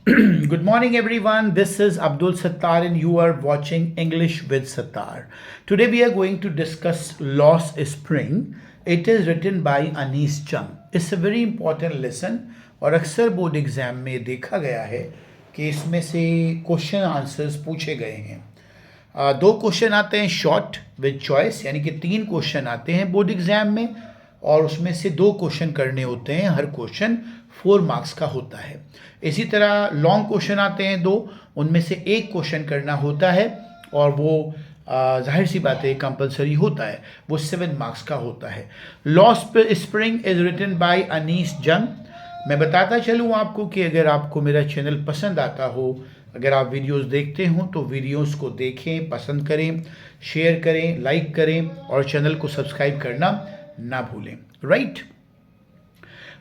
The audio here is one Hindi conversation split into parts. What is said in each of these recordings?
Good morning, everyone. This is Abdul Sattar, and you are watching English with Sattar. Today, we are going to discuss Lost Spring. It is written by Anis Jung. It's a very important lesson और अक्सर बोर्ड एग्जाम में देखा गया है कि इसमें से क्वेश्चन आंसर्स पूछे गए हैं। दो क्वेश्चन आते हैं शॉर्ट विद चॉइस, यानी कि 3 क्वेश्चन आते हैं बोर्ड एग्जाम में और उसमें से 2 क्वेश्चन करने होते हैं। हर क्वेश्चन 4 मार्क्स का होता है। इसी तरह लॉन्ग क्वेश्चन आते हैं 2, उनमें से 1 क्वेश्चन करना होता है और वो जाहिर सी बात है कंपलसरी होता है, वो 7 मार्क्स का होता है। Lost spring is written by Anees Jung. मैं बताता चलूँ आपको कि अगर आपको मेरा चैनल पसंद आता हो, अगर आप वीडियोस देखते हो तो वीडियोस को देखें, पसंद करें, शेयर करें, लाइक करें और चैनल को सब्सक्राइब करना ना भूलें। राइट।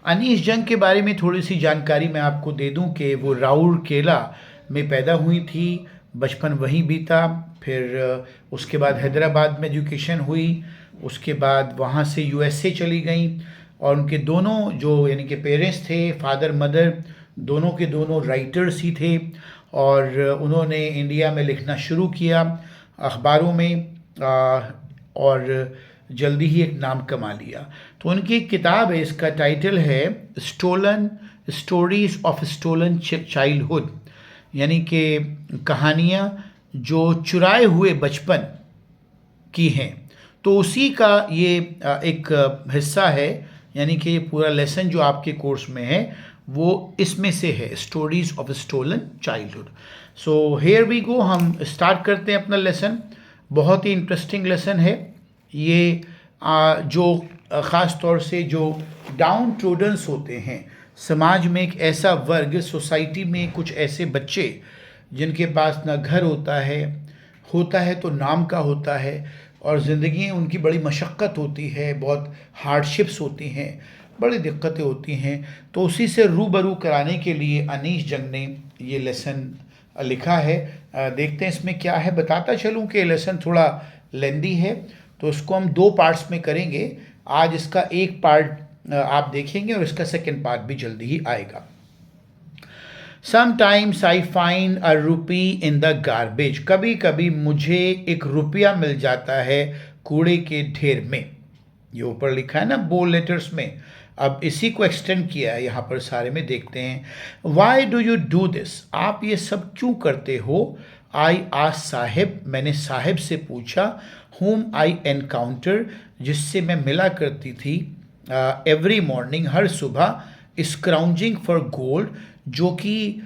अनीस जंग के बारे में थोड़ी सी जानकारी मैं आपको दे दूं कि वो राउरकेला में पैदा हुई थी, बचपन वहीं बीता, फिर उसके बाद हैदराबाद में एजुकेशन हुई, उसके बाद वहाँ से यूएसए चली गई और उनके दोनों जो यानी कि पेरेंट्स थे, फादर मदर, दोनों के दोनों राइटर्स ही थे और उन्होंने इंडिया में लिखना शुरू किया अखबारों में और जल्दी ही एक नाम कमा लिया। तो उनकी एक किताब है, इसका टाइटल है stolen stories of stolen childhood, यानी कि कहानियाँ जो चुराए हुए बचपन की हैं। तो उसी का ये एक हिस्सा है, यानी कि ये पूरा लेसन जो आपके कोर्स में है वो इसमें से है, stories of stolen childhood. So here we go, हम स्टार्ट करते हैं अपना लेसन। बहुत ही इंटरेस्टिंग लेसन है ये। जो ख़ास तौर से जो डाउन ट्रोडन्स होते हैं समाज में, एक ऐसा वर्ग, सोसाइटी में कुछ ऐसे बच्चे जिनके पास ना घर होता है तो नाम का होता है और ज़िंदगी उनकी बड़ी मशक्क़त होती है, बहुत हार्डशिप्स होती हैं, बड़ी दिक्कतें होती हैं। तो उसी से रूबरू कराने के लिए अनीस जंग ने ये लेसन लिखा है। देखते हैं इसमें क्या है। बताता चलूँ कि लेसन थोड़ा लेंदी है तो इसको हम 2 पार्ट्स में करेंगे। आज इसका एक पार्ट आप देखेंगे और इसका सेकंड पार्ट भी जल्दी ही आएगा। Sometimes I find a rupee in the garbage. कभी कभी मुझे 1 रुपया मिल जाता है कूड़े के ढेर में। ये ऊपर लिखा है ना बोल्ड लेटर्स में, अब इसी को एक्सटेंड किया है यहाँ पर सारे में। देखते हैं। Why do you do this? आप ये सब क्यों करते हो? I asked साहिब, मैंने साहिब से पूछा। whom I encounter, जिससे मैं मिला करती थी, every morning, हर सुबह, scrounging for gold, जो कि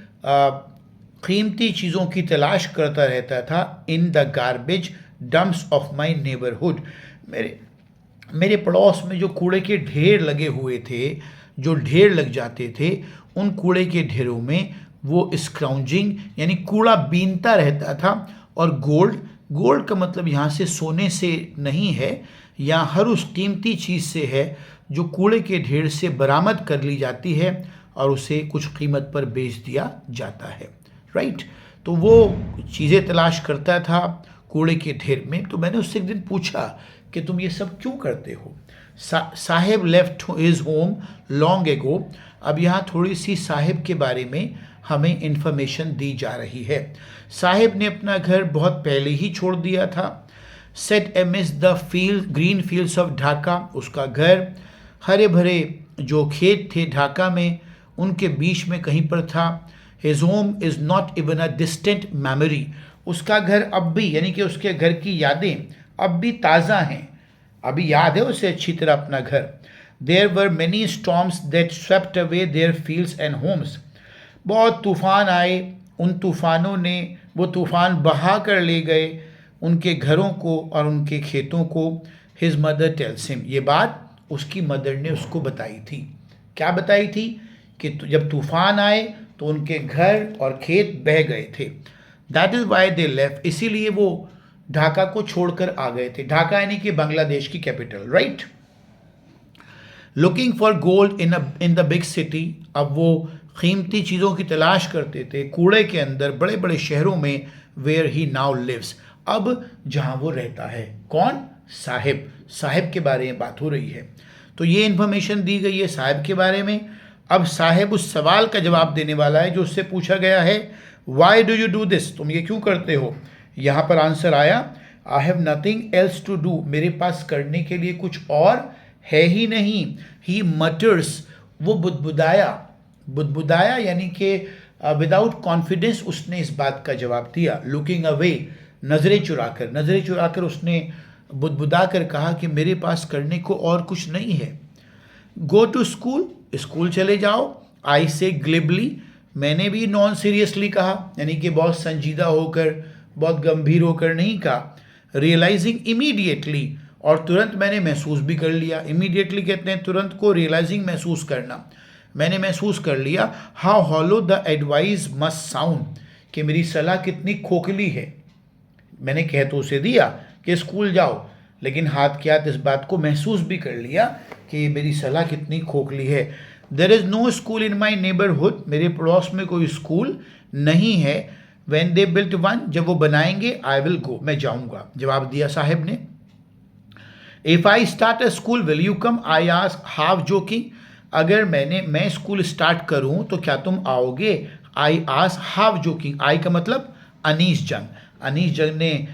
कीमती चीज़ों की तलाश करता रहता था, in the garbage dumps of my neighborhood, मेरे पड़ोस में जो कूड़े के ढेर लगे हुए थे, जो ढेर लग जाते थे, उन कूड़े के ढेरों में वो स्क्राउंजिंग यानी कूड़ा बीनता रहता था। और गोल्ड का मतलब यहाँ से सोने से नहीं है, या हर उस कीमती चीज़ से है जो कूड़े के ढेर से बरामद कर ली जाती है और उसे कुछ कीमत पर बेच दिया जाता है। राइट। तो वो चीज़ें तलाश करता था कूड़े के ढेर में। तो मैंने उससे एक दिन पूछा कि तुम ये सब क्यों करते हो? Sahib left his home long ago. अब यहाँ थोड़ी सी साहिब के बारे में हमें इंफॉर्मेशन दी जा रही है। साहिब ने अपना घर बहुत पहले ही छोड़ दिया था। Set amiss the green fields of Dhaka, उसका घर हरे भरे जो खेत थे ढाका में उनके बीच में कहीं पर था। His home is not even a distant memory, उसका घर अब भी, यानी कि उसके घर की यादें अब भी ताज़ा हैं, अभी याद है उसे अच्छी तरह अपना घर। There were many storms that swept away their fields and homes, बहुत तूफ़ान आए, उन तूफ़ानों ने वो तूफ़ान बहा कर ले गए उनके घरों को और उनके खेतों को। हिज मदर टेल्स हिम, ये बात उसकी मदर ने उसको बताई थी। क्या बताई थी? कि जब तूफ़ान आए तो उनके घर और खेत बह गए थे। That is why they left, इसीलिए वो ढाका को छोड़कर आ गए थे। ढाका यानी कि बांग्लादेश की capital. Right. Looking for gold in the big city, अब वो कीमती चीज़ों की तलाश करते थे कूड़े के अंदर, बड़े बड़े शहरों में। वेयर ही नाउ लिव्स, अब जहाँ वो रहता है। कौन? साहिब के बारे में बात हो रही है। तो ये इन्फॉर्मेशन दी गई है साहिब के बारे में। अब साहेब उस सवाल का जवाब देने वाला है जो उससे पूछा गया है, why do you do this, तुम ये क्यों करते हो। यहाँ पर आंसर आया, I have nothing else to do, मेरे पास करने के लिए कुछ और है ही नहीं। ही मटर्स, वो बुदबुदाया यानी कि विदाउट कॉन्फिडेंस उसने इस बात का जवाब दिया। लुकिंग अवे, नज़रें चुराकर उसने बुदबुदा कर कहा कि मेरे पास करने को और कुछ नहीं है। गो टू स्कूल, स्कूल चले जाओ। आई से ग्लिबली, मैंने भी नॉन सीरियसली कहा, यानी कि बहुत संजीदा होकर, बहुत गंभीर होकर नहीं कहा। रियलाइजिंग इमीडिएटली, और तुरंत मैंने महसूस भी कर लिया। इमीडिएटली कहते हैं तुरंत को, रियलाइजिंग महसूस करना। मैंने महसूस कर लिया, how hollow the advice must sound, कि मेरी सलाह कितनी खोखली है। मैंने कह तो उसे दिया कि स्कूल जाओ, लेकिन हाथ के हाथ इस बात को महसूस भी कर लिया कि मेरी सलाह कितनी खोखली है। There is no school in my neighbourhood, मेरे पड़ोस में कोई स्कूल नहीं है। व्हेन दे बिल्ट वन, जब वो बनाएंगे, आई विल गो, मैं जाऊंगा, जवाब दिया साहब ने। If I start a school will you come, I ask half joking, अगर मैं स्कूल स्टार्ट करूं तो क्या तुम आओगे। आई आस्क हाफ जोकिंग, आई का मतलब अनीस जंग। अनीस जंग ने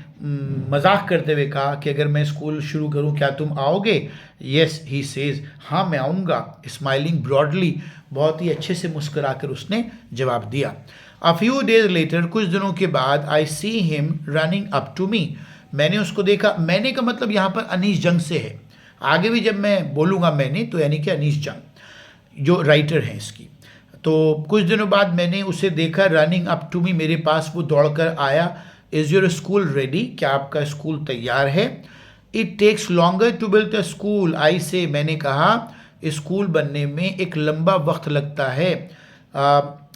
मजाक करते हुए कहा कि अगर मैं स्कूल शुरू करूं क्या तुम आओगे। येस ही सेज, हाँ मैं आऊँगा। स्माइलिंग ब्रॉडली, बहुत ही अच्छे से मुस्कुराकर उसने जवाब दिया। अ फ्यू डेज लेटर, कुछ दिनों के बाद, I see him running up to me, मैंने उसको देखा। मैंने का मतलब यहाँ पर अनीस जंग से है। आगे भी जब मैं बोलूँगा मैंने, तो यानी कि अनीस जंग जो राइटर हैं इसकी। तो कुछ दिनों बाद मैंने उसे देखा, रनिंग अप टू मी, मेरे पास वो दौड़कर आया। इज़ योर स्कूल रेडी, क्या आपका स्कूल तैयार है। It takes longer to build a school, I say, मैंने कहा स्कूल बनने में एक लंबा वक्त लगता है।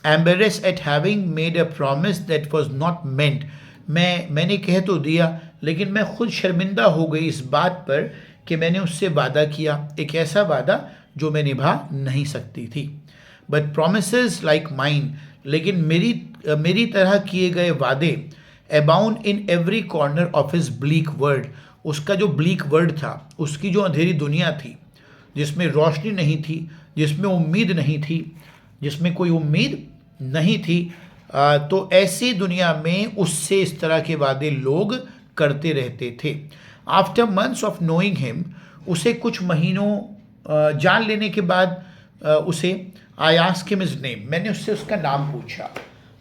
Embarrass eight having made a promise that was not meant, मैंने कह तो दिया, लेकिन मैं खुद शर्मिंदा हो गई इस बात पर कि मैंने उससे वादा किया, एक ऐसा वादा जो मैं निभा नहीं सकती थी। बट प्रोमिसेस लाइक माइन, लेकिन मेरी तरह किए गए वादे, abound in every corner of his bleak world, उसका जो ब्लीक वर्ल्ड था, उसकी जो अंधेरी दुनिया थी, जिसमें रोशनी नहीं थी, जिसमें उम्मीद नहीं थी, जिसमें कोई उम्मीद नहीं थी, तो ऐसी दुनिया में उससे इस तरह के वादे लोग करते रहते थे। After months of knowing him, उसे कुछ महीनों जान लेने के बाद उसे, I ask him his name, मैंने उससे उसका नाम पूछा।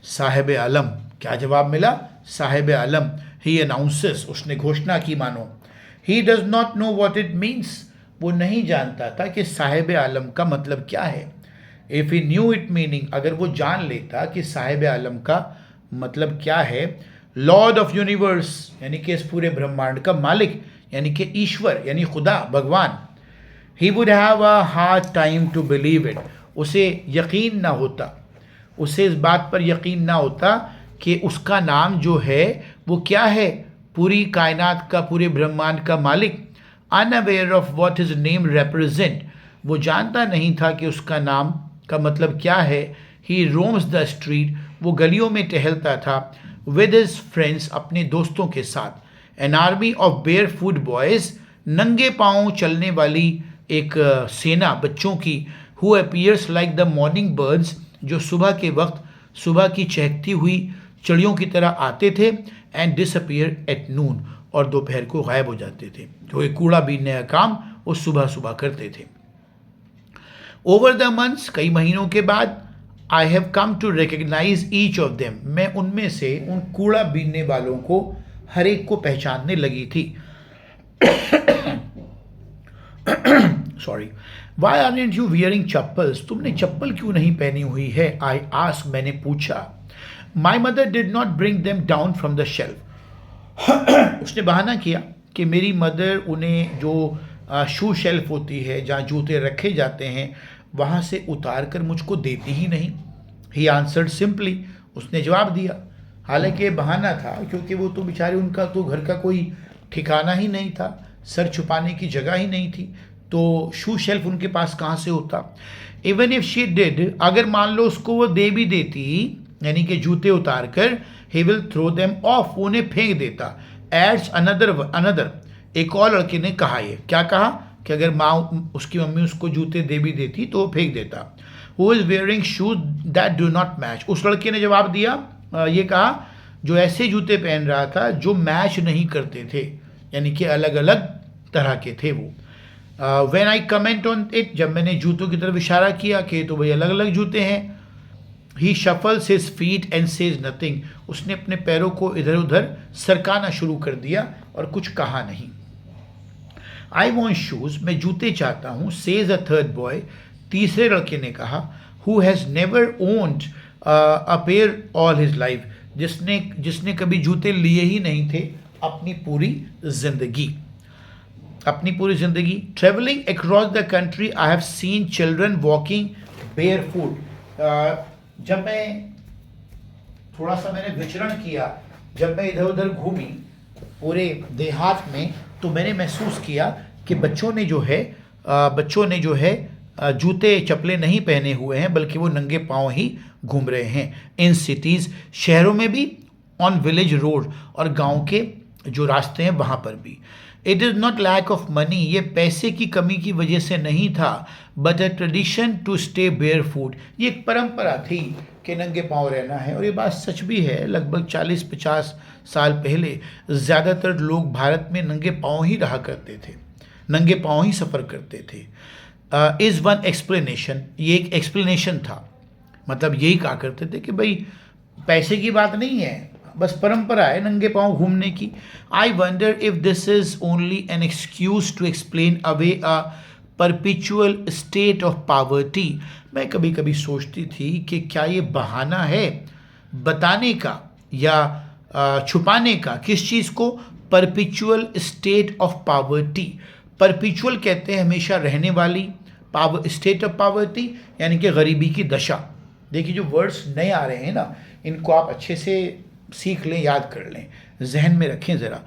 साहिब आलम, क्या जवाब मिला, साहिब आलम। ही अनाउंसेस, उसने घोषणा की मानो। He does not know what it means, वो नहीं जानता था कि साहिब आलम का मतलब क्या है। If he knew it meaning, अगर वो जान लेता कि साहिब आलम का मतलब क्या है, लॉर्ड ऑफ यूनिवर्स, यानी कि इस पूरे ब्रह्मांड का मालिक, यानी कि ईश्वर, यानी खुदा, भगवान। He would have a hard time to believe it, उसे यकीन ना होता, उसे इस बात पर यकीन ना होता कि उसका नाम जो है वो क्या है, पूरी कायनात का, पूरे ब्रह्मांड का मालिक। Unaware of what his name represent, वो जानता नहीं था कि उसका नाम का मतलब क्या है। ही रोम्स द स्ट्रीट, वो गलियों में टहलता था। विद हिज फ्रेंड्स, अपने दोस्तों के साथ। An army of barefoot boys, नंगे पाँव चलने वाली एक सेना बच्चों की। Who appears like the morning birds, जो सुबह के वक्त सुबह की चहकती हुई चिड़ियों की तरह आते थे। एंड डिसअपीयर एट नून, और दोपहर को गायब हो जाते थे, क्योंकि कूड़ा बीनने का काम वो सुबह सुबह करते थे। ओवर द मंथ्स, कई महीनों के बाद, I have come to recognise each of them, मैं उनमें से, उन कूड़ा बीनने वालों को, हर एक को पहचानने लगी थी। Sorry. Why aren't you wearing chappals, तुमने चप्पल क्यों नहीं पहनी हुई है। आई आस्क, मैंने पूछा। My mother did not bring them down from the shelf, उसने बहाना किया कि मेरी मदर उन्हें जो शू शेल्फ होती है, जहाँ जूते रखे जाते हैं, वहाँ से उतार कर मुझको देती ही नहीं। ही आंसर्ड सिंपली, उसने जवाब दिया। हालांकि ये बहाना था, क्योंकि वो तो बेचारे, उनका तो घर का कोई ठिकाना ही नहीं था, सर छुपाने की जगह ही नहीं थी, तो शू शेल्फ उनके पास कहाँ से होता। इवन इफ शी डिड, अगर मान लो उसको वो दे भी देती, यानी कि जूते उतार कर, he will throw them off, उन्हें फेंक देता। एड्स अनदर, एक और लड़के ने कहा, ये क्या कहा कि अगर माँ, उसकी मम्मी उसको जूते दे भी देती तो वो फेंक देता। Who is wearing shoes that do not match. उस लड़के ने जवाब दिया, ये कहा, जो ऐसे जूते पहन रहा था जो मैच नहीं करते थे, यानी कि अलग अलग तरह के थे वो। When I comment on it, जब मैंने जूतों की तरफ इशारा किया कि तो भाई अलग अलग जूते हैं, he shuffles his feet and says nothing, उसने अपने पैरों को इधर उधर सरकाना शुरू कर दिया और कुछ कहा नहीं। आई वॉन्ट शूज, मैं जूते चाहता हूँ, सेज अ थर्ड बॉय, तीसरे लड़के ने कहा, who has never owned a pair all his life, जिसने कभी जूते लिए ही नहीं थे अपनी पूरी जिंदगी। Travelling across the country I have seen children walking bear foot. जब मैं थोड़ा सा मैंने विचरण किया, जब मैं इधर उधर घूमी पूरे देहात में, तो मैंने महसूस किया कि बच्चों ने जो है जूते चप्पलें नहीं पहने हुए हैं, बल्कि वो नंगे पांव ही घूम रहे हैं। इन सिटीज़, शहरों में भी, ऑन विलेज रोड, और गांव के जो रास्ते हैं वहाँ पर भी। It is not lack of money, ये पैसे की कमी की वजह से नहीं था, but a tradition to stay barefoot, ये एक परंपरा थी कि नंगे पाँव रहना है। और ये बात सच भी है, लगभग 40-50 साल पहले ज़्यादातर लोग भारत में नंगे पाँव ही रहा करते थे, नंगे पाँव ही सफ़र करते थे। इज़ वन एक्सप्लेनेशन, ये एक एक्सप्लेनेशन था, मतलब यही कहा करते थे कि भाई पैसे की बात नहीं है, बस परंपरा है नंगे पाँव घूमने की। I wonder if this is only an excuse to explain away a perpetual state of poverty. मैं कभी कभी सोचती थी कि क्या ये बहाना है बताने का या छुपाने का, किस चीज़ को? Perpetual state of poverty. Perpetual कहते हैं हमेशा रहने वाली, स्टेट ऑफ पॉवर्टी यानी कि गरीबी की दशा। देखिए जो वर्ड्स नए आ रहे हैं ना, इनको आप अच्छे से सीख लें, याद कर लें, जहन में रखें ज़रा।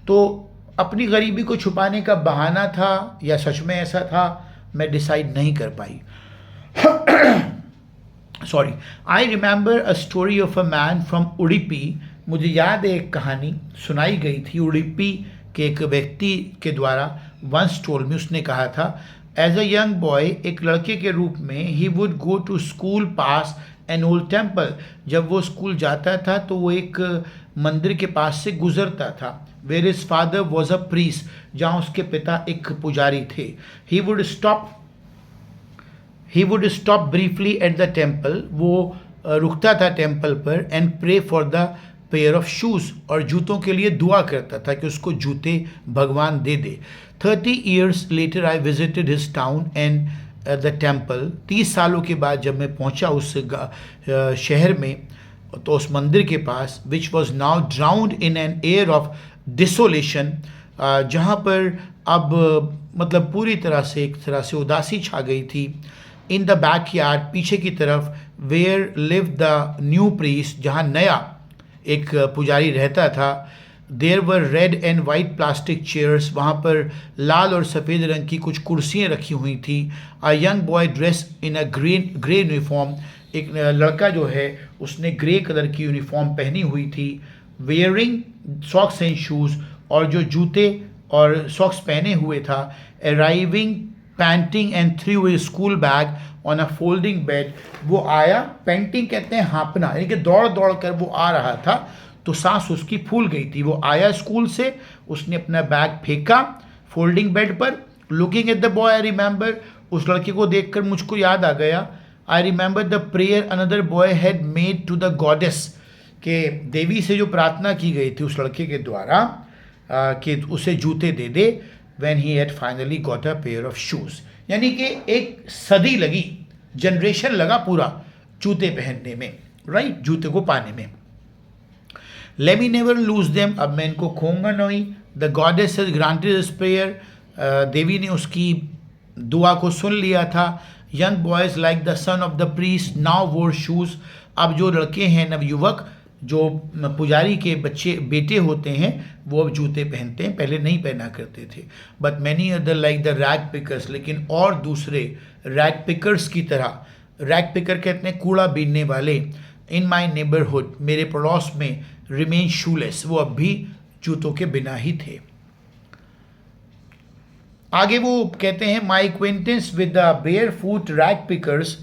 तो अपनी गरीबी को छुपाने का बहाना था या सच में ऐसा था, मैं डिसाइड नहीं कर पाई। Sorry. I remember a story of a man from Udupi. मुझे याद है एक कहानी सुनाई गई थी उडुपी के एक व्यक्ति के द्वारा। वंस टोल्ड मी, उसने कहा था, एज अ यंग बॉय, एक लड़के के रूप में, he would go to school past an old temple. जब वो स्कूल जाता था तो वो एक मंदिर के पास से गुजरता था। Where his father was a priest, जहाँ उसके पिता एक पुजारी थे। He would stop briefly at the temple, वो रुकता था टेम्पल पर, and pray for the pair of shoes, और जूतों के लिए दुआ करता था कि उसको जूते भगवान दे दे। 30 years later I visited his town and the temple. 30 सालों के बाद जब मैं पहुंचा उस शहर में, तो उस मंदिर के पास, which was now drowned in an air of desolation, जहाँ पर अब मतलब पूरी तरह से एक तरह से उदासी छा गई थी। इन द बैक यार्ड, पीछे की तरफ, where live the new priest, जहाँ नया एक पुजारी रहता था। There were red and white plastic chairs, वहाँ पर लाल और सफ़ेद रंग की कुछ कुर्सियाँ रखी हुई थी। A young boy dress in a grey uniform, एक लड़का जो है उसने ग्रे कलर की यूनिफॉर्म पहनी हुई थी। वेयरिंग सॉक्स एंड शूज़, और जो जूते और सॉक्स पहने हुए था। Arriving painting and through a school bag on a folding bed, वो आया, पेंटिंग कहते हैं हाँपना, यानी कि दौड़ दौड़ कर वो आ रहा था, तो सांस उसकी फूल गई थी। वो आया स्कूल से, उसने अपना बैग फेंका फोल्डिंग बेड पर। Looking at the boy I remember, उस लड़के को देखकर मुझको याद आ गया। I remember the prayer another boy had made to the goddess, के देवी से जो प्रार्थना की गई थी उस लड़के के द्वारा कि उसे जूते दे दे। When he had finally got a pair of shoes, यानी कि एक सदी लगी, जनरेशन लगा पूरा जूते पहनने में, राइट, जूते को पाने में। Let me never lose them, अब मैं इनको खोऊंगा नहीं। The goddess has granted his prayer, देवी ने उसकी दुआ को सुन लिया था। Young boys like the son of the priest now wore shoes, अब जो लड़के हैं, नवयुवक जो पुजारी के बेटे होते हैं, वो अब जूते पहनते हैं, पहले नहीं पहना करते थे। But many other like the rag pickers, लेकिन और दूसरे रैग पिकर्स की तरह, रैग पिकर कहते हैं कूड़ा बीनने वाले, इन माई नेबरहुड, मेरे पड़ोस में, रिमेन शूलेस, वो अब भी जूतों के बिना ही थे। आगे वो कहते हैं, my acquaintance with the barefoot rag pickers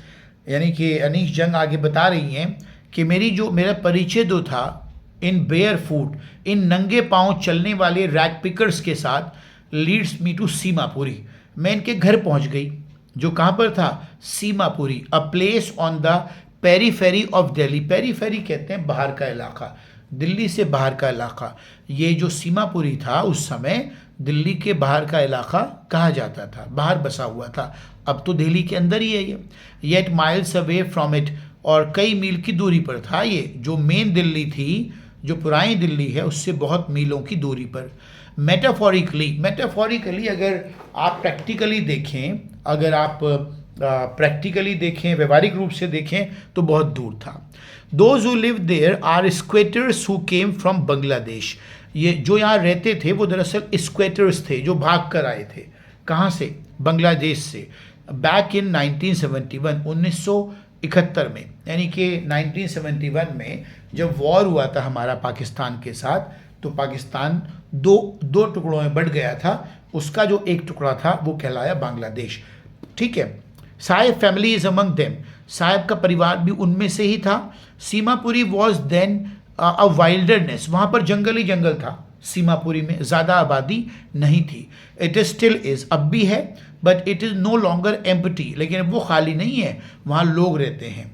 यानी कि अनीश जंग आगे बता रही हैं कि मेरा परिचय जो था इन बेयर फूट, इन नंगे पांव चलने वाले रैग पिकर्स के साथ लीड्स मी टू सीमापुरी। मैं इनके घर पहुंच गई, जो कहाँ पर था, Seemapuri, a place on the periphery of Delhi. Periphery कहते हैं बाहर का इलाका, दिल्ली से बाहर का इलाका। ये जो सीमापुरी था उस समय दिल्ली के बाहर का इलाका कहा जाता था, बाहर बसा हुआ था। अब तो दिल्ली के अंदर ही है ये। Yet miles away from it, और कई मील की दूरी पर था ये। जो मेन दिल्ली थी, जो पुरानी दिल्ली है, उससे बहुत मीलों की दूरी पर। मेटाफोरिकली अगर आप प्रैक्टिकली देखें, अगर आप प्रैक्टिकली देखें, व्यवहारिक रूप से देखें, तो बहुत दूर था। Those who live there are squatters who came from Bangladesh. ये जो यहाँ रहते थे वो दरअसल स्क्वेटर्स थे, जो भाग कर आए थे। कहाँ से, बांग्लादेश से। बैक इन 1971, 1971 में, यानी कि 1971 में जब वॉर हुआ था हमारा पाकिस्तान के साथ, तो पाकिस्तान दो टुकड़ों में बंट गया था। उसका जो एक टुकड़ा था वो कहलाया बांग्लादेश। ठीक है। Saheb family is among them, Saheb का परिवार भी उनमें से ही था। Seemapuri was then a wilderness, वहाँ पर जंगल ही जंगल था। सीमापुरी में ज़्यादा आबादी नहीं थी। इट इज स्टिल इज, अब भी है, but it is no longer empty, लेकिन वो खाली नहीं है, वहाँ लोग रहते हैं।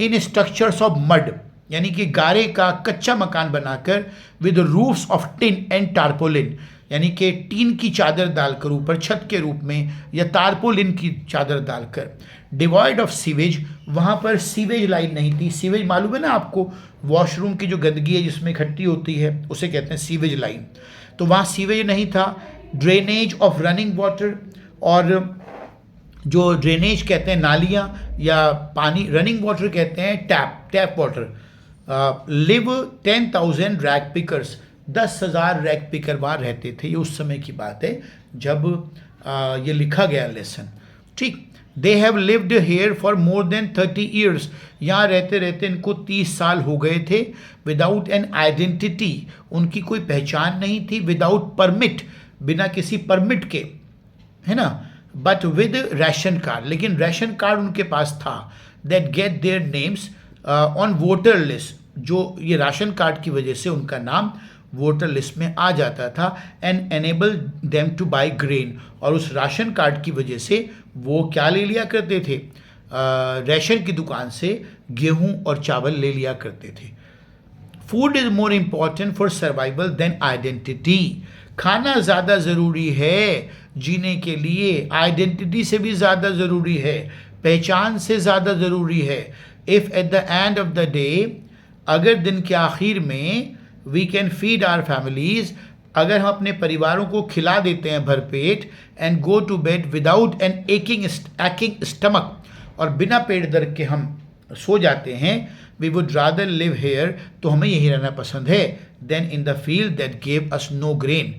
इन स्ट्रक्चर्स ऑफ मड, यानी कि गारे का कच्चा मकान बनाकर, with roofs of tin and tarpaulin, यानी कि टीन की चादर डालकर ऊपर छत के रूप में, या तारपोलिन की चादर डालकर। डिवॉइड ऑफ सीवेज, वहाँ पर सीवेज लाइन नहीं थी। सीवेज मालूम है ना आपको, वॉशरूम की जो गंदगी है जिसमें इकट्ठी होती है, उसे कहते हैं सीवेज लाइन। तो वहाँ सीवेज नहीं था। ड्रेनेज ऑफ रनिंग वाटर, और जो ड्रेनेज कहते हैं नालियाँ या पानी, रनिंग वाटर कहते हैं tap water. Live 10,000 rag pickers, 10,000 rag picker वहाँ रहते थे। ये उस समय की बात है जब ये लिखा गया लेसन। ठीक। They have lived here for more than 30 years, यहाँ रहते रहते इनको 30 साल हो गए थे। विदाउट एन आइडेंटिटी, उनकी कोई पहचान नहीं थी। विदाउट परमिट, बिना किसी परमिट के, है ना। बट विद राशन कार्ड, लेकिन राशन कार्ड उनके पास था। That get their names on voter list, जो ये राशन कार्ड की वजह से उनका नाम वोटर लिस्ट में आ जाता था। And enable them two by grain, और उस राशन कार्ड की वजह से वो क्या ले लिया करते थे, राशन की दुकान से गेहूं और चावल ले लिया करते थे। Food is more important for survival than identity, खाना ज़्यादा ज़रूरी है जीने के लिए, आइडेंटिटी से भी ज़्यादा ज़रूरी है, पहचान से ज़्यादा ज़रूरी है। If at the end of the day, अगर दिन के आखिर में, we can feed our families, अगर हम अपने परिवारों को खिला देते हैं भरपेट, and go to bed without an aching stomach, और बिना पेट दर्द के हम सो जाते हैं, we would rather live here, तो हमें यही रहना पसंद है, than in the field that gave us no grain,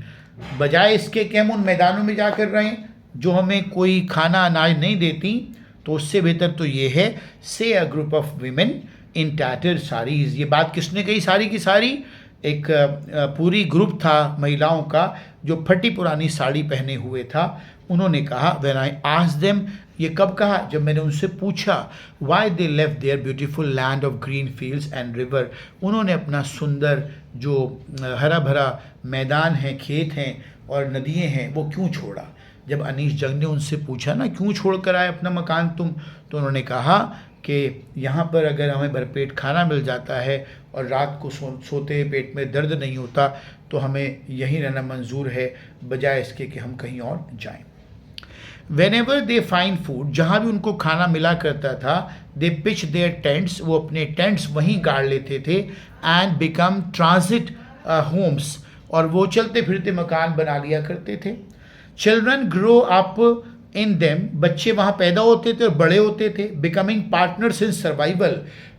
बजाय इसके कि हम उन मैदानों में जाकर रहें जो हमें कोई खाना अनाज नहीं देती। तो उससे बेहतर तो ये है, से a group of women in tattered saris. ये बात किसने कही सारी की सारी, एक पूरी ग्रुप था महिलाओं का जो फटी पुरानी साड़ी पहने हुए था। उन्होंने कहा, व्हेन आई आस्क्ड देम, ये कब कहा, जब मैंने उनसे पूछा, why they left their beautiful land of green fields and river, उन्होंने अपना सुंदर जो हरा भरा मैदान है, खेत हैं और नदियाँ हैं, वो क्यों छोड़ा। जब अनीश जंग ने उनसे पूछा ना, क्यों छोड़ कर आए अपना मकान तुम, तो उन्होंने कहा कि यहाँ पर अगर हमें भरपेट खाना मिल जाता है और रात को सोते पेट में दर्द नहीं होता, तो हमें यहीं रहना मंजूर है, बजाय इसके कि हम कहीं और जाएं। Whenever they find food, जहाँ भी उनको खाना मिला करता था, they pitch their tents, वो अपने टेंट्स वहीं गाड़ लेते थे, and become transit homes, और वो चलते फिरते मकान बना लिया करते थे। Children grow up in them, बच्चे वहाँ पैदा होते थे और बड़े होते थे। Becoming partners in survival,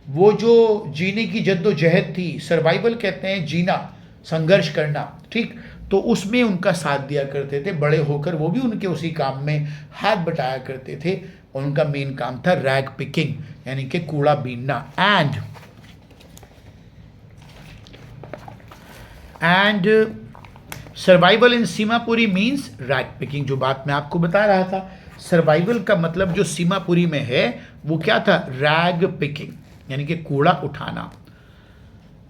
वो जो जीने की जद्दोजहद थी, सर्वाइवल कहते हैं जीना, संघर्ष करना, ठीक, तो उसमें उनका साथ दिया करते थे। बड़े होकर वो भी उनके उसी काम में हाथ बटाया करते थे, और उनका मेन काम था रैग पिकिंग, यानी कि कूड़ा बीनना। And survival in Seemapuri means rag picking, जो बात मैं आपको बता रहा था। सर्वाइवल का मतलब जो सीमापुरी में है वो क्या था, रैग पिकिंग, यानी कि कूड़ा उठाना,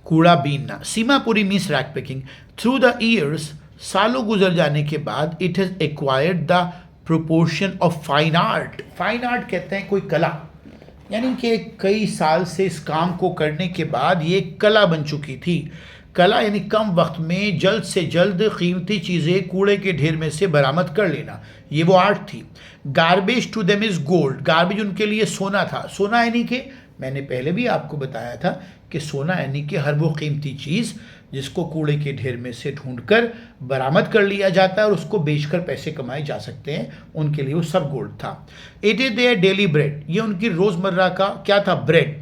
कूड़ा बीनना। Seemapuri means rag picking. Through the years, सालों गुजर जाने के बाद, it has acquired the proportion of fine art. Fine art कहते हैं कोई कला, यानी कि कई साल से इस काम को करने के बाद ये कला बन चुकी थी। कला यानी कम वक्त में जल्द से जल्द कीमती चीज़ें कूड़े के ढेर में से बरामद कर लेना, ये वो आर्ट थी। Garbage to them is gold, garbage उनके लिए सोना था। सोना यानी कि मैंने पहले भी आपको बताया था कि सोना यानी कि हर वो कीमती चीज़ जिसको कूड़े के ढेर में से ढूंढकर बरामद कर लिया जाता है और उसको बेचकर पैसे कमाए जा सकते हैं, उनके लिए वो सब गोल्ड था। It is their daily bread, ये उनकी रोज़मर्रा का क्या था, ब्रेड,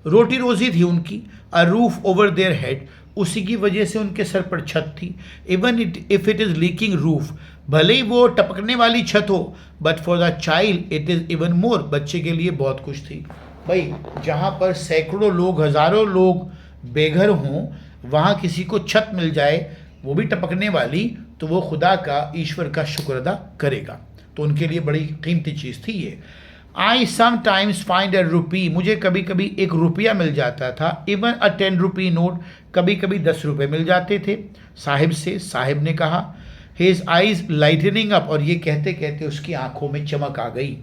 रोटी रोज़ी थी उनकी। A roof over their head, उसी की वजह से उनके सर पर छत थी। Even if it is leaking roof, भले ही वो टपकने वाली छत हो, but for the child it is even more, बच्चे के लिए बहुत कुछ थी। भाई जहाँ पर सैकड़ों लोग, हज़ारों लोग बेघर हों, वहाँ किसी को छत मिल जाए, वो भी टपकने वाली, तो वो खुदा का, ईश्वर का शुक्र अदा करेगा। तो उनके लिए बड़ी कीमती चीज़ थी ये। आई समटाइम्स फाइंड अ रुपी, मुझे कभी कभी 1 रुपया मिल जाता था। इवन अ 10 रुपी नोट, कभी कभी 10 रुपये मिल जाते थे साहिब से। साहिब ने कहा, हिज आइज लाइटनिंग अप, और ये कहते कहते उसकी आंखों में चमक आ गई।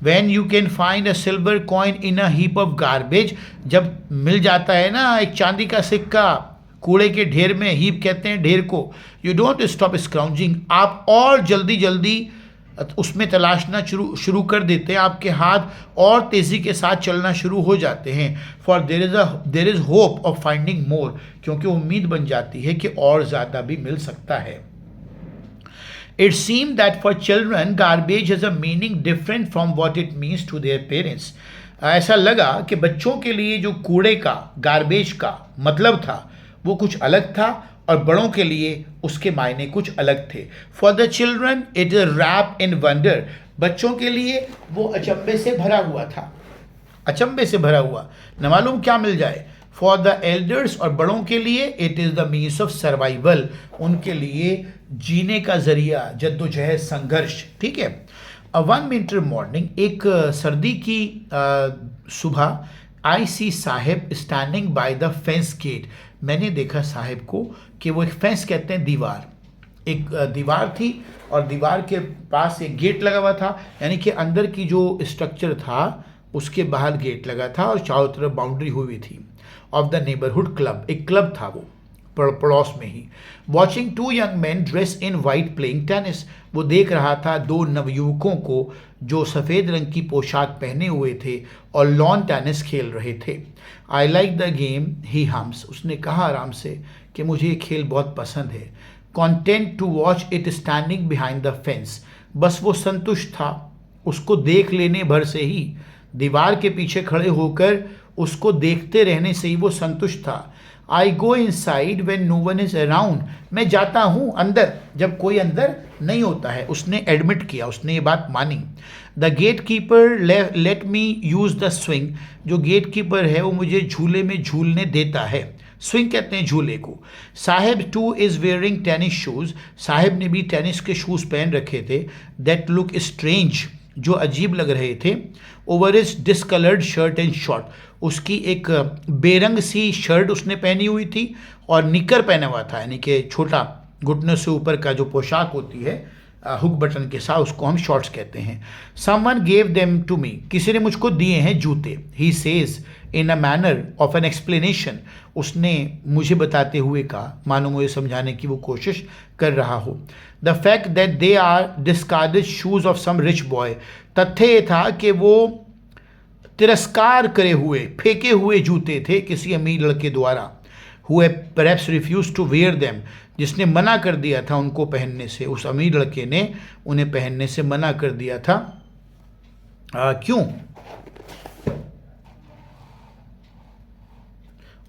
When you can find a silver coin in a heap of garbage, जब मिल जाता है ना एक चांदी का सिक्का कूड़े के ढेर में, हीप कहते हैं ढेर को, यू डोंट स्टॉप स्क्राउंजिंग, आप और जल्दी जल्दी उसमें तलाशना शुरू कर देते हैं, आपके हाथ और तेज़ी के साथ चलना शुरू हो जाते हैं। For there is hope of finding more, क्योंकि उम्मीद बन जाती है कि और ज़्यादा भी मिल सकता है। It seemed that for children garbage has a meaning different from what it means to their parents. ऐसा लगा कि बच्चों के लिए जो कूड़े का, गार्बेज का मतलब था वो कुछ अलग था, और बड़ों के लिए उसके मायने कुछ अलग थे। For the children it is wrap in wonder, बच्चों के लिए वो अचंभे से भरा हुआ था, अचंभे से भरा हुआ, न मालूम क्या मिल जाए। फॉर द एल्डर्स, और बड़ों के लिए, it is the means of survival, उनके लिए जीने का जरिया, जद्दोजहद, संघर्ष। ठीक है। वन विंटर मॉर्निंग, एक सर्दी की सुबह, I see Saheb standing by the fence gate, मैंने देखा साहिब को कि वो एक फेंस कहते हैं दीवार, एक दीवार थी और दीवार के पास एक गेट लगा हुआ था, यानी कि अंदर की जो स्ट्रक्चर था उसके बाहर गेट लगा था और चारों तरफ बाउंड्री हुई थी। ऑफ द नेबरहुड क्लब, एक क्लब था वो पड़ोस में ही। Watching 2 young man dress in white playing tennis, वो देख रहा था 2 नवयुवकों को जो सफ़ेद रंग की पोशाक पहने हुए थे और लॉन टेनिस खेल रहे थे। I like the game he hums, उसने कहा आराम से कि मुझे ये खेल बहुत पसंद है। Content to watch it standing behind the fence, बस वो संतुष्ट था उसको देख लेने भर से ही, दीवार के पीछे खड़े होकर उसको देखते रहने से ही वो संतुष्ट था। I go inside when no one is around, मैं जाता हूँ अंदर जब कोई अंदर नहीं होता है। उसने एडमिट किया, उसने ये बात मानी। The gate keeper let me use the swing, जो गेट कीपर है वो मुझे झूले में झूलने देता है। स्विंग कहते हैं झूले को। Sahib two is wearing tennis shoes, Sahib ने भी टेनिस के शूज़ पहन रखे थे। दैट लुक स्ट्रेंज, जो अजीब लग रहे थे। Over is discoloured shirt and short, उसकी एक बेरंग सी शर्ट उसने पहनी हुई थी और निकर पहना हुआ था, यानी कि छोटा घुटनों से ऊपर का जो पोशाक होती है हुक बटन के साथ, उसको हम शॉर्ट्स कहते हैं। Someone gave them to me, किसी ने मुझको दिए हैं जूते। He says in a manner of an explanation, उसने मुझे बताते हुए कहा, मानो मुझे समझाने की वो कोशिश कर रहा हो। The fact that they are discarded shoes of some rich boy, तथ्य ये था कि वो तिरस्कार करे हुए, फेंके हुए जूते थे किसी अमीर लड़के द्वारा। हुए perhaps refuse to wear them, जिसने मना कर दिया था उनको पहनने से, उस अमीर लड़के ने उन्हें पहनने से मना कर दिया था। क्यों?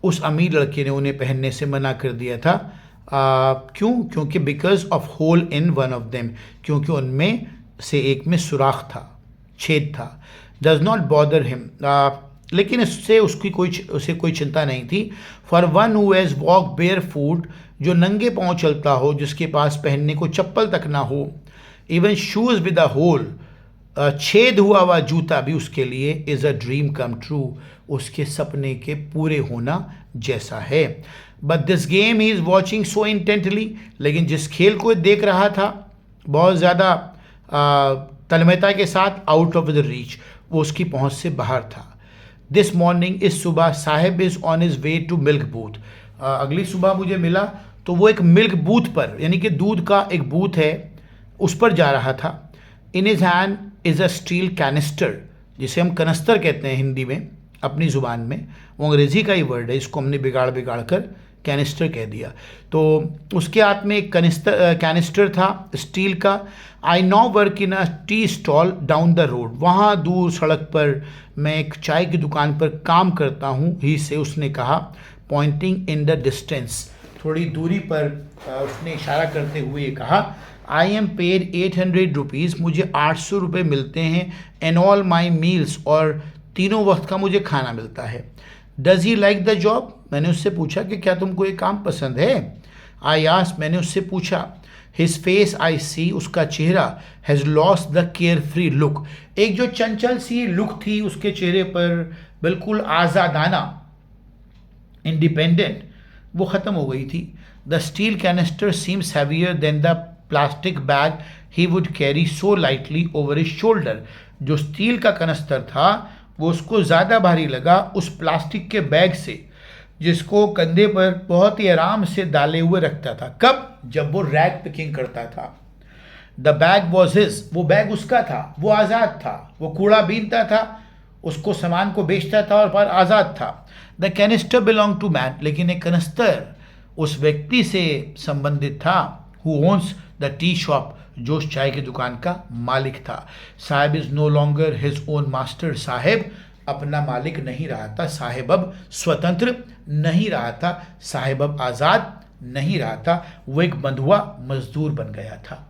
उस अमीर लड़के ने उन्हें पहनने से मना कर दिया था। क्यों? क्योंकि because of hole in one of them, क्योंकि उनमें से एक में सुराख था, छेद था। डज नॉट बॉदर हिम, लेकिन इससे उसे कोई चिंता नहीं थी। For one who has walk barefoot, जो नंगे पाँव चलता हो, जिसके पास पहनने को चप्पल तक ना हो। Even shoes with a hole, छेद हुआ हुआ जूता भी उसके लिए is a dream come true, उसके सपने के पूरे होना जैसा है। But this game he is watching so intently, लेकिन जिस खेल को देख रहा था बहुत ज़्यादा तन्मयता के साथ, आउट ऑफ द रीच, वो उसकी पहुंच से बाहर था। दिस मॉर्निंग, इस सुबह, Saheb is on his way to milk booth, अगली सुबह मुझे मिला तो वो एक मिल्क बूथ पर, यानी कि दूध का एक बूथ है, उस पर जा रहा था। In his hand is a steel canister, जिसे हम कनस्तर कहते हैं हिंदी में, अपनी ज़ुबान में, वो अंग्रेज़ी का ही वर्ड है, इसको हमने बिगाड़ बिगाड़ कर कैनिस्टर कह दिया। तो उसके हाथ में एक कैनिस्टर था स्टील का। I now work in a tea stall down the road, वहाँ दूर सड़क पर मैं एक चाय की दुकान पर काम करता हूँ, ही से उसने कहा, पॉइंटिंग इन द डिस्टेंस, थोड़ी दूरी पर उसने इशारा करते हुए ये कहा। आई एम पेड 800 रुपीज़, मुझे 800 रुपये मिलते हैं, एंड ऑल माई मील्स, और तीनों वक्त का मुझे खाना मिलता है। Does he like the job, मैंने उससे पूछा कि क्या तुमको ये काम पसंद है। आई आस्क्ड, मैंने उससे पूछा। हिज फेस आई सी, उसका चेहरा, has lost the care free look, एक जो चंचल सी लुक थी उसके चेहरे पर, बिल्कुल आज़ादाना, इंडिपेंडेंट, वो ख़त्म हो गई थी। The steel canister seems heavier than the plastic bag he would carry so lightly over his shoulder, जो स्टील का कनस्तर था वो उसको ज़्यादा भारी लगा उस प्लास्टिक के बैग से, जिसको कंधे पर बहुत ही आराम से डाले हुए रखता था। कब? जब वो रैग पिकिंग करता था। द बैग वॉज हिज, वो बैग उसका था, वो आज़ाद था, वो कूड़ा बीनता था, उसको सामान को बेचता था और पर आज़ाद था। The canister belong to man, लेकिन एक कनस्तर उस व्यक्ति से संबंधित था, who owns the tea shop, जो उस चाय की दुकान का मालिक था। Saheb is no longer his own master, साहिब अपना मालिक नहीं रहा था, साहिब अब स्वतंत्र नहीं रहा था, साहिब अब आज़ाद नहीं रहा था, वो एक बंधुआ मजदूर बन गया था।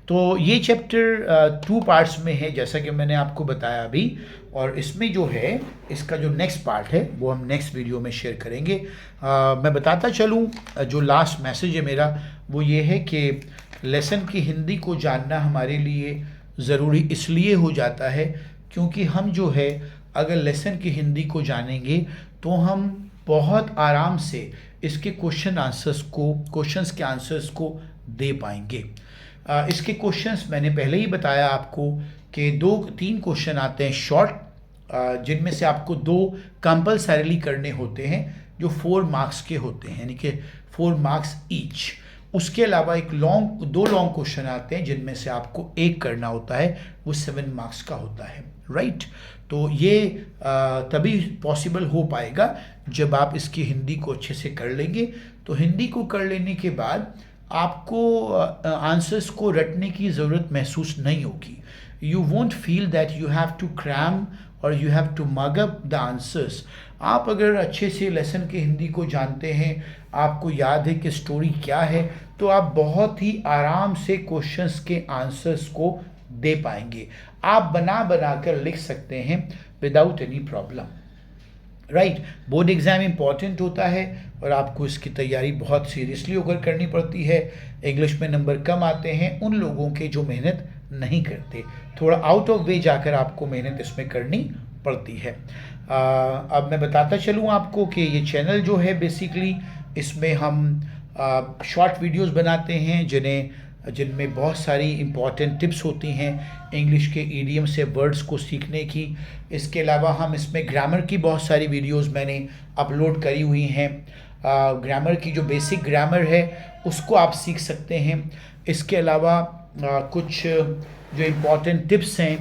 तो ये चैप्टर 2 पार्ट्स में है, जैसा कि मैंने आपको बताया अभी, और इसमें जो है इसका जो नेक्स्ट पार्ट है वो हम नेक्स्ट वीडियो में शेयर करेंगे। मैं बताता चलूँ, जो लास्ट मैसेज है मेरा वो ये है कि लेसन की हिंदी को जानना हमारे लिए ज़रूरी इसलिए हो जाता है क्योंकि हम जो है अगर लेसन की हिंदी को जानेंगे तो हम बहुत आराम से इसके क्वेश्चंस के आंसर्स को दे पाएंगे। इसके क्वेश्चंस मैंने पहले ही बताया आपको कि 2-3 क्वेश्चन आते हैं शॉर्ट, जिनमें से आपको 2 कंपल्सरीली करने होते हैं जो 4 मार्क्स के होते हैं, यानी कि 4 मार्क्स ईच। उसके अलावा 2 लॉन्ग क्वेश्चन आते हैं जिनमें से आपको एक करना होता है, वो 7 मार्क्स का होता है, राइट। तो ये तभी पॉसिबल हो पाएगा जब आप इसकी हिंदी को अच्छे से कर लेंगे। तो हिंदी को कर लेने के बाद आपको आंसर्स को रटने की ज़रूरत महसूस नहीं होगी। You won't feel that you have to cram or you have to mug up the answers. आप अगर अच्छे से लेसन की हिंदी को जानते हैं, आपको याद है कि स्टोरी क्या है, तो आप बहुत ही आराम से क्वेश्चंस के आंसर्स को दे पाएंगे। आप बना बना कर लिख सकते हैं without any problem, right. Board exam important होता है और आपको इसकी तैयारी बहुत सीरियसली होकर करनी पड़ती है। इंग्लिश में नंबर कम आते हैं उन लोगों के जो मेहनत नहीं करते, थोड़ा आउट ऑफ वे जाकर आपको मेहनत इसमें करनी पड़ती है। अब मैं बताता चलूँ आपको कि ये चैनल जो है बेसिकली इसमें हम शॉर्ट वीडियोस बनाते हैं जिनमें बहुत सारी इम्पॉर्टेंट टिप्स होती हैं इंग्लिश के ईडियम से वर्ड्स को सीखने की। इसके अलावा हम इसमें ग्रामर की बहुत सारी वीडियोस मैंने अपलोड करी हुई हैं। ग्रामर की जो बेसिक ग्रामर है उसको आप सीख सकते हैं। इसके अलावा कुछ जो इम्पॉर्टेंट टिप्स हैं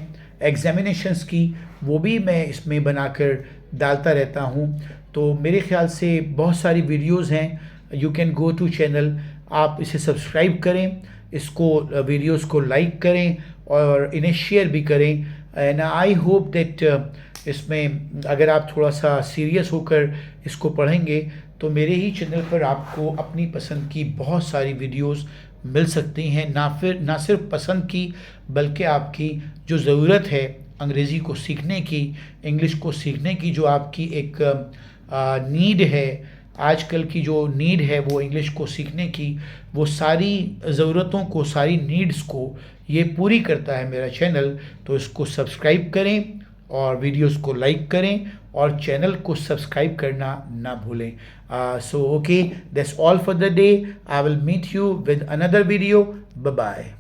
एग्जामिनेशंस की वो भी मैं इसमें बनाकर डालता रहता हूँ। तो मेरे ख्याल से बहुत सारी वीडियोस हैं। You can go to channel, आप इसे सब्सक्राइब करें, इसको वीडियोस को लाइक करें और इन्हें शेयर भी करें। एंड आई होप दैट इसमें अगर आप थोड़ा सा सीरियस होकर इसको पढ़ेंगे तो मेरे ही चैनल पर आपको अपनी पसंद की बहुत सारी वीडियोस मिल सकती हैं। ना सिर्फ पसंद की बल्कि आपकी जो ज़रूरत है अंग्रेज़ी को सीखने की, इंग्लिश को सीखने की, जो आपकी एक नीड है, आजकल की जो नीड है वो इंग्लिश को सीखने की, वो सारी ज़रूरतों को, सारी नीड्स को ये पूरी करता है मेरा चैनल। तो इसको सब्सक्राइब करें और वीडियोस को लाइक करें और चैनल को सब्सक्राइब करना ना भूलें। So okay, that's all for the day. I will meet you with another video. Bye bye.